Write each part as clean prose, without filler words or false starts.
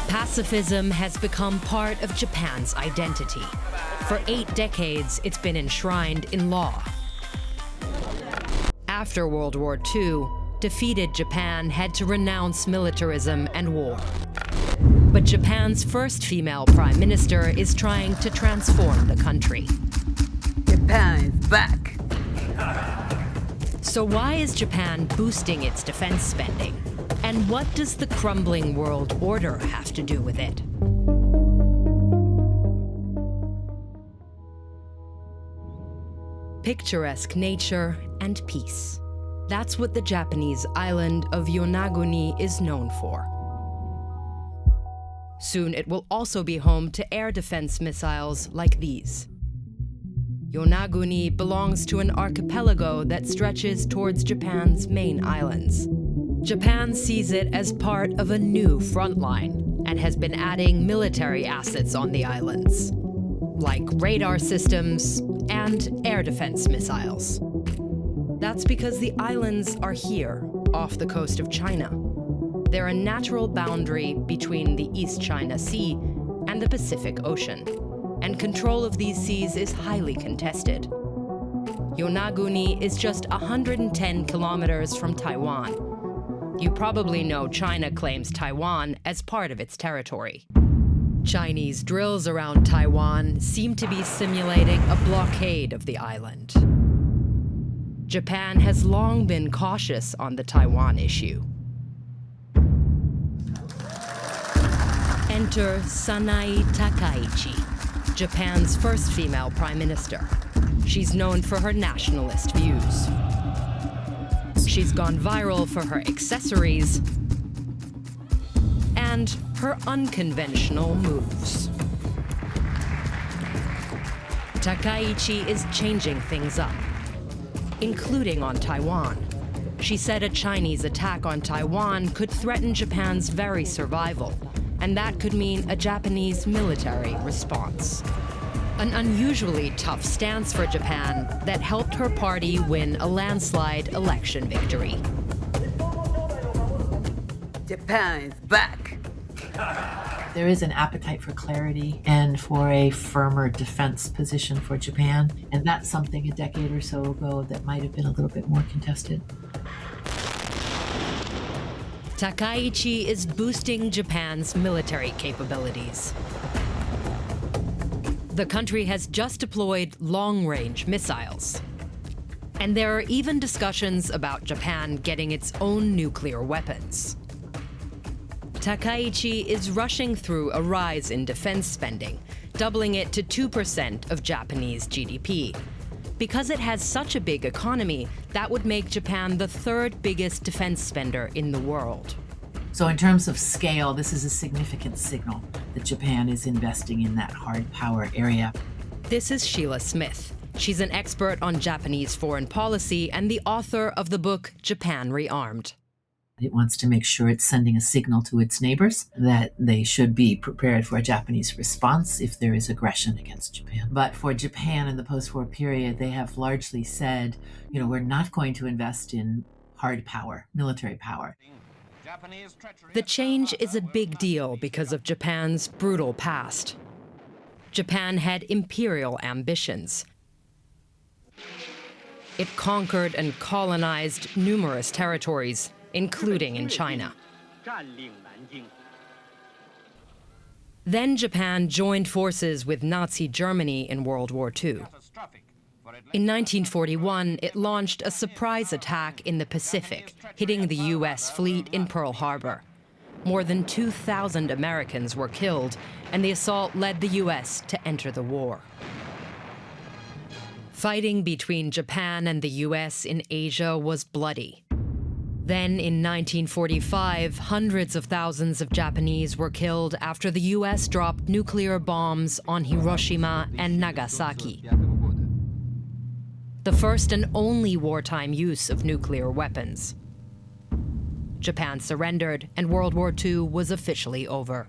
Pacifism has become part of Japan's identity. For 8 decades, it's been enshrined in law. After World War II, defeated Japan had to renounce militarism and war. But Japan's first female prime minister is trying to transform the country. Japan is back. So why is Japan boosting its defense spending? And what does the crumbling world order have to do with it? Picturesque nature and peace. That's what the Japanese island of Yonaguni is known for. Soon it will also be home to air defense missiles like these. Yonaguni belongs to an archipelago that stretches towards Japan's main islands. Japan sees it as part of a new front line and has been adding military assets on the islands, like radar systems and air defense missiles. That's because the islands are here, off the coast of China. They're a natural boundary between the East China Sea and the Pacific Ocean, and control of these seas is highly contested. Yonaguni is just 110 kilometers from Taiwan. You probably know China claims Taiwan as part of its territory. Chinese drills around Taiwan seem to be simulating a blockade of the island. Japan has long been cautious on the Taiwan issue. Enter Sanae Takaichi, Japan's first female prime minister. She's known for her nationalist views. She's gone viral for her accessories and her unconventional moves. Takaichi is changing things up, including on Taiwan. She said a Chinese attack on Taiwan could threaten Japan's very survival, and that could mean a Japanese military response. An unusually tough stance for Japan that helped her party win a landslide election victory. Japan is back. There is an appetite for clarity and for a firmer defense position for Japan, and that's something a decade or so ago that might have been a little bit more contested. Takaichi is boosting Japan's military capabilities. The country has just deployed long-range missiles. And there are even discussions about Japan getting its own nuclear weapons. Takaichi is rushing through a rise in defense spending, doubling it to 2% of Japanese GDP. Because it has such a big economy, that would make Japan the 3rd biggest defense spender in the world. So in terms of scale, this is a significant signal that Japan is investing in that hard power area. This is Sheila Smith. She's an expert on Japanese foreign policy and the author of the book Japan Rearmed. It wants to make sure it's sending a signal to its neighbors that they should be prepared for a Japanese response if there is aggression against Japan. But for Japan in the post-war period, they have largely said, we're not going to invest in hard power, military power. The change is a big deal because of Japan's brutal past. Japan had imperial ambitions. It conquered and colonized numerous territories, including in China. Then Japan joined forces with Nazi Germany in World War II. In 1941, it launched a surprise attack in the Pacific, hitting the U.S. fleet in Pearl Harbor. More than 2,000 Americans were killed, and the assault led the U.S. to enter the war. Fighting between Japan and the U.S. in Asia was bloody. Then, in 1945, hundreds of thousands of Japanese were killed after the U.S. dropped nuclear bombs on Hiroshima and Nagasaki. The first and only wartime use of nuclear weapons. Japan surrendered, and World War II was officially over.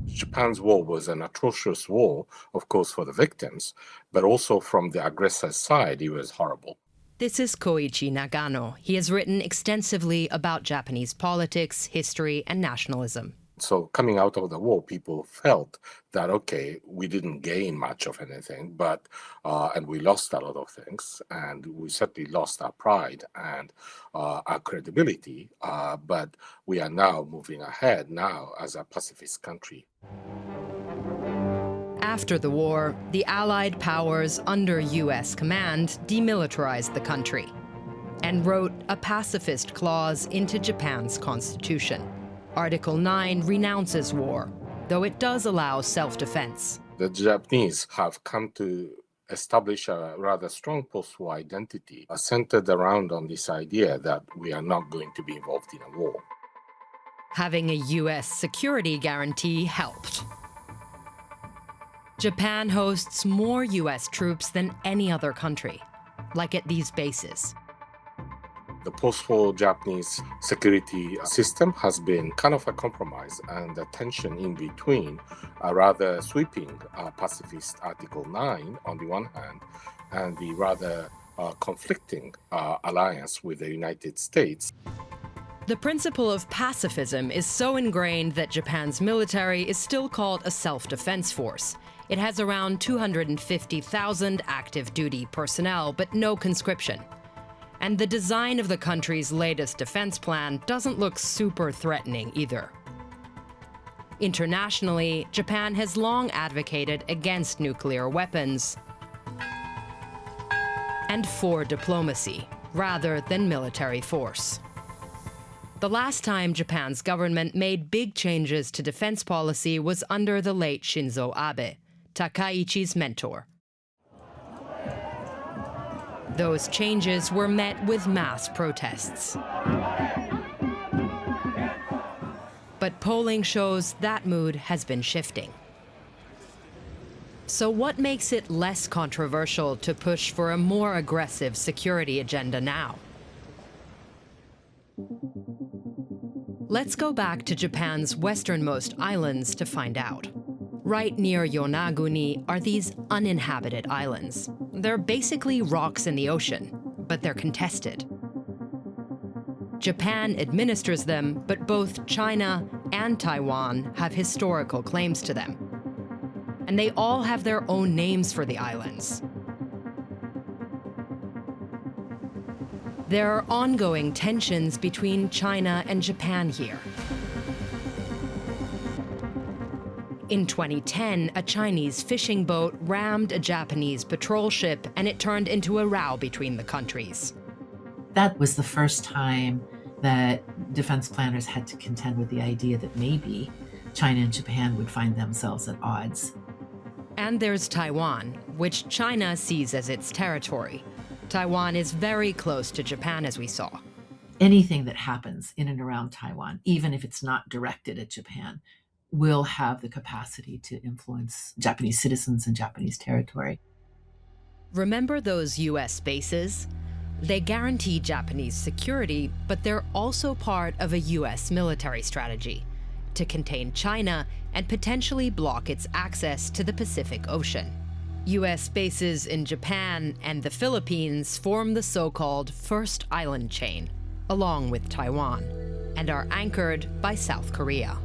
Japan's war was an atrocious war, of course, for the victims, but also from the aggressor's side, it was horrible. This is Koichi Nagano. He has written extensively about Japanese politics, history, and nationalism. So coming out of the war, people felt that, okay, we didn't gain much of anything, but and we lost a lot of things, and we certainly lost our pride and our credibility, but we are now moving ahead now as a pacifist country. After the war, the Allied powers under U.S. command demilitarized the country and wrote a pacifist clause into Japan's constitution. Article 9 renounces war, though it does allow self-defense. The Japanese have come to establish a rather strong post-war identity centered around on this idea that we are not going to be involved in a war. Having a U.S. security guarantee helped. Japan hosts more U.S. troops than any other country, like at these bases. The post-war Japanese security system has been kind of a compromise, and the tension in between a rather sweeping pacifist Article 9 on the one hand, and the rather conflicting alliance with the United States. The principle of pacifism is so ingrained that Japan's military is still called a self-defense force. It has around 250,000 active duty personnel, but no conscription. And the design of the country's latest defense plan doesn't look super threatening either. Internationally, Japan has long advocated against nuclear weapons and for diplomacy, rather than military force. The last time Japan's government made big changes to defense policy was under the late Shinzo Abe, Takaichi's mentor. Those changes were met with mass protests. But polling shows that mood has been shifting. So what makes it less controversial to push for a more aggressive security agenda now? Let's go back to Japan's westernmost islands to find out. Right near Yonaguni are these uninhabited islands. They're basically rocks in the ocean, but they're contested. Japan administers them, but both China and Taiwan have historical claims to them. And they all have their own names for the islands. There are ongoing tensions between China and Japan here. In 2010, a Chinese fishing boat rammed a Japanese patrol ship, and it turned into a row between the countries. That was the first time that defense planners had to contend with the idea that maybe China and Japan would find themselves at odds. And there's Taiwan, which China sees as its territory. Taiwan is very close to Japan, as we saw. Anything that happens in and around Taiwan, even if it's not directed at Japan, will have the capacity to influence Japanese citizens and Japanese territory. Remember those U.S. bases? They guarantee Japanese security, but they're also part of a U.S. military strategy to contain China and potentially block its access to the Pacific Ocean. U.S. bases in Japan and the Philippines form the so-called First Island Chain, along with Taiwan, and are anchored by South Korea.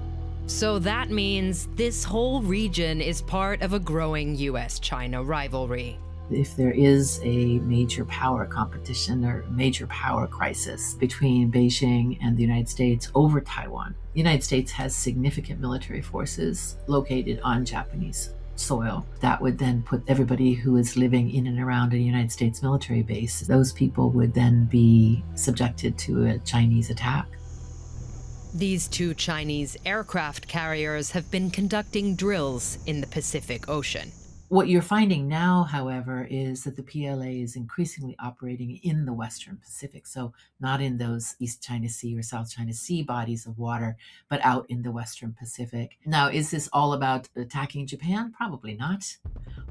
So that means this whole region is part of a growing U.S.-China rivalry. If there is a major power competition or major power crisis between Beijing and the United States over Taiwan, the United States has significant military forces located on Japanese soil. That would then put everybody who is living in and around a United States military base, those people would then be subjected to a Chinese attack. These two Chinese aircraft carriers have been conducting drills in the Pacific Ocean. What you're finding now, however, is that the PLA is increasingly operating in the Western Pacific, so not in those East China Sea or South China Sea bodies of water, but out in the Western Pacific. Now, is this all about attacking Japan? Probably not,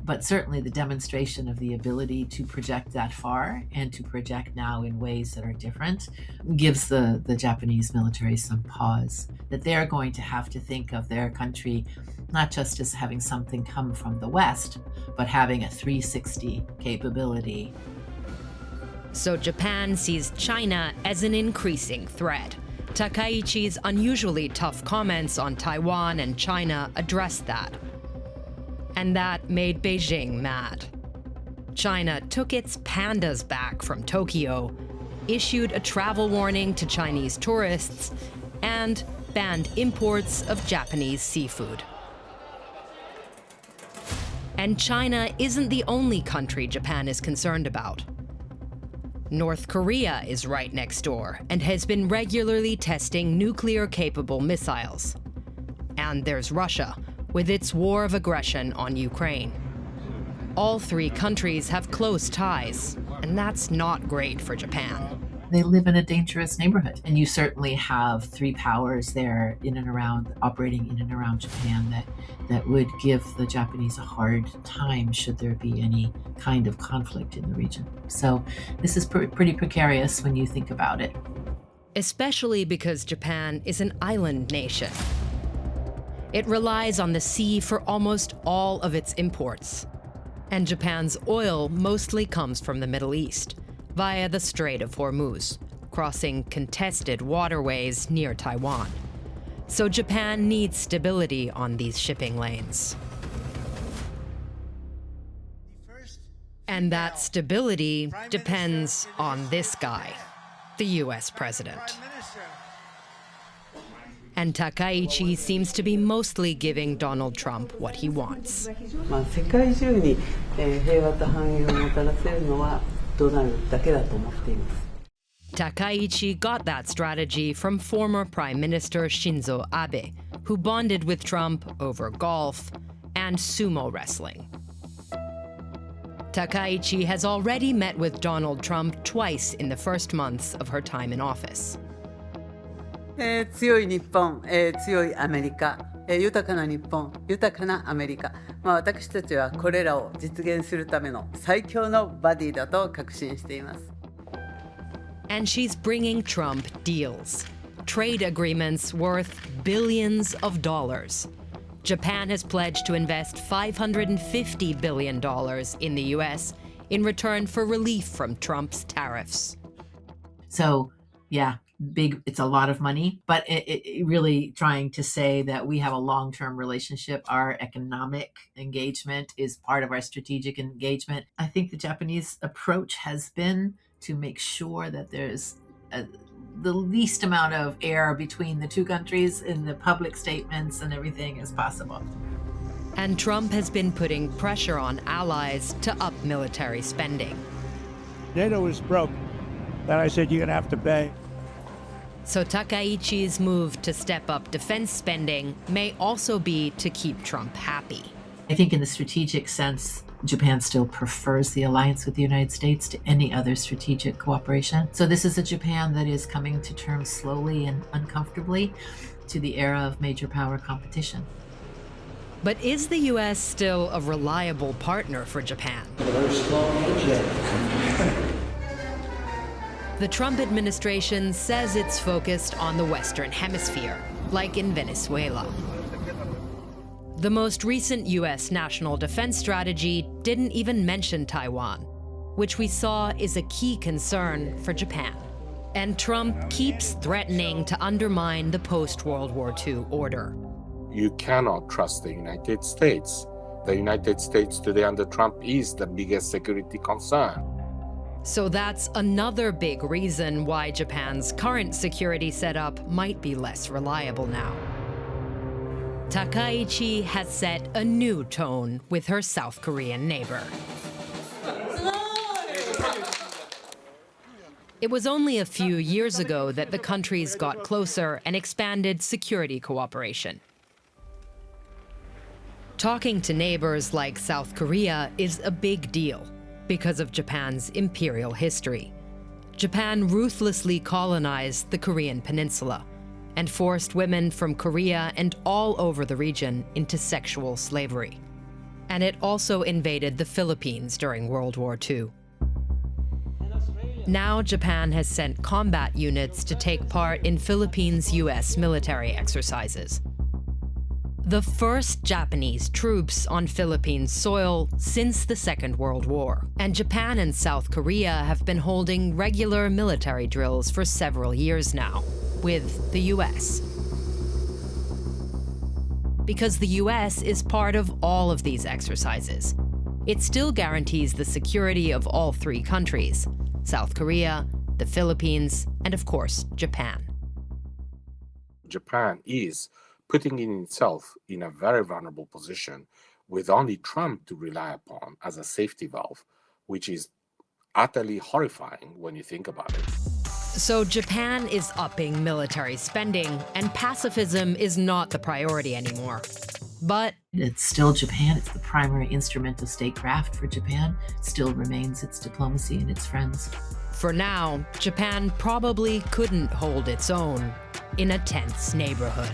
but certainly the demonstration of the ability to project that far and to project now in ways that are different gives the Japanese military some pause, that they're going to have to think of their country not just as having something come from the West, but having a 360 capability. So Japan sees China as an increasing threat. Takaichi's unusually tough comments on Taiwan and China addressed that. And that made Beijing mad. China took its pandas back from Tokyo, issued a travel warning to Chinese tourists, and banned imports of Japanese seafood. And China isn't the only country Japan is concerned about. North Korea is right next door and has been regularly testing nuclear-capable missiles. And there's Russia, with its war of aggression on Ukraine. All three countries have close ties, and that's not great for Japan. They live in a dangerous neighborhood, and you certainly have three powers there operating in and around Japan that would give the Japanese a hard time should there be any kind of conflict in the region. So this is pretty precarious when you think about it. Especially because Japan is an island nation. It relies on the sea for almost all of its imports. And Japan's oil mostly comes from the Middle East, via the Strait of Hormuz, crossing contested waterways near Taiwan. So Japan needs stability on these shipping lanes. And that stability depends on this guy, the US president. And Takaichi seems to be mostly giving Donald Trump what he wants. 世界中に平和と繁栄をもたらせるのはドナルドだけだと思っています。 Takaichi got that strategy from former Prime Minister Shinzo Abe, who bonded with Trump over golf and sumo wrestling. Takaichi has already met with Donald Trump twice in the first months of her time in office. 強い日本、強いアメリカ、豊かな日本、豊かなアメリカ、私たちはこれらを実現するための最強のバディだと確信しています。 And she's bringing Trump deals, trade agreements worth billions of dollars. Japan has pledged to invest $550 billion in the US in return for relief from Trump's tariffs. So, yeah, it's a lot of money, but it really trying to say that we have a long-term relationship. Our economic engagement is part of our strategic engagement. I think the Japanese approach has been to make sure that there's the least amount of air between the two countries in the public statements and everything as possible. And Trump has been putting pressure on allies to up military spending. NATO is broke. Then I said, you're going to have to pay. So Takaichi's move to step up defense spending may also be to keep Trump happy. I think in the strategic sense, Japan still prefers the alliance with the United States to any other strategic cooperation. So this is a Japan that is coming to terms slowly and uncomfortably to the era of major power competition. But is the US still a reliable partner for Japan? The Trump administration says it's focused on the Western Hemisphere, like in Venezuela. The most recent US national defense strategy didn't even mention Taiwan, which we saw is a key concern for Japan. And Trump keeps threatening to undermine the post-World War II order. You cannot trust the United States. The United States today under Trump is the biggest security concern. So that's another big reason why Japan's current security setup might be less reliable now. Takaichi has set a new tone with her South Korean neighbor. It was only a few years ago that the countries got closer and expanded security cooperation. Talking to neighbors like South Korea is a big deal because of Japan's imperial history. Japan ruthlessly colonized the Korean peninsula and forced women from Korea and all over the region into sexual slavery. And it also invaded the Philippines during World War II. Now Japan has sent combat units to take part in Philippines' US military exercises. The first Japanese troops on Philippines soil since the Second World War. And Japan and South Korea have been holding regular military drills for several years now. with the US. Because the US is part of all of these exercises, it still guarantees the security of all three countries: South Korea, the Philippines, and of course, Japan. Japan is putting in itself in a very vulnerable position with only Trump to rely upon as a safety valve, which is utterly horrifying when you think about it. So Japan is upping military spending, and pacifism is not the priority anymore. But it's still Japan. It's the primary instrument of statecraft for Japan. It still remains its diplomacy and its friends. for now, Japan probably couldn't hold its own in a tense neighborhood.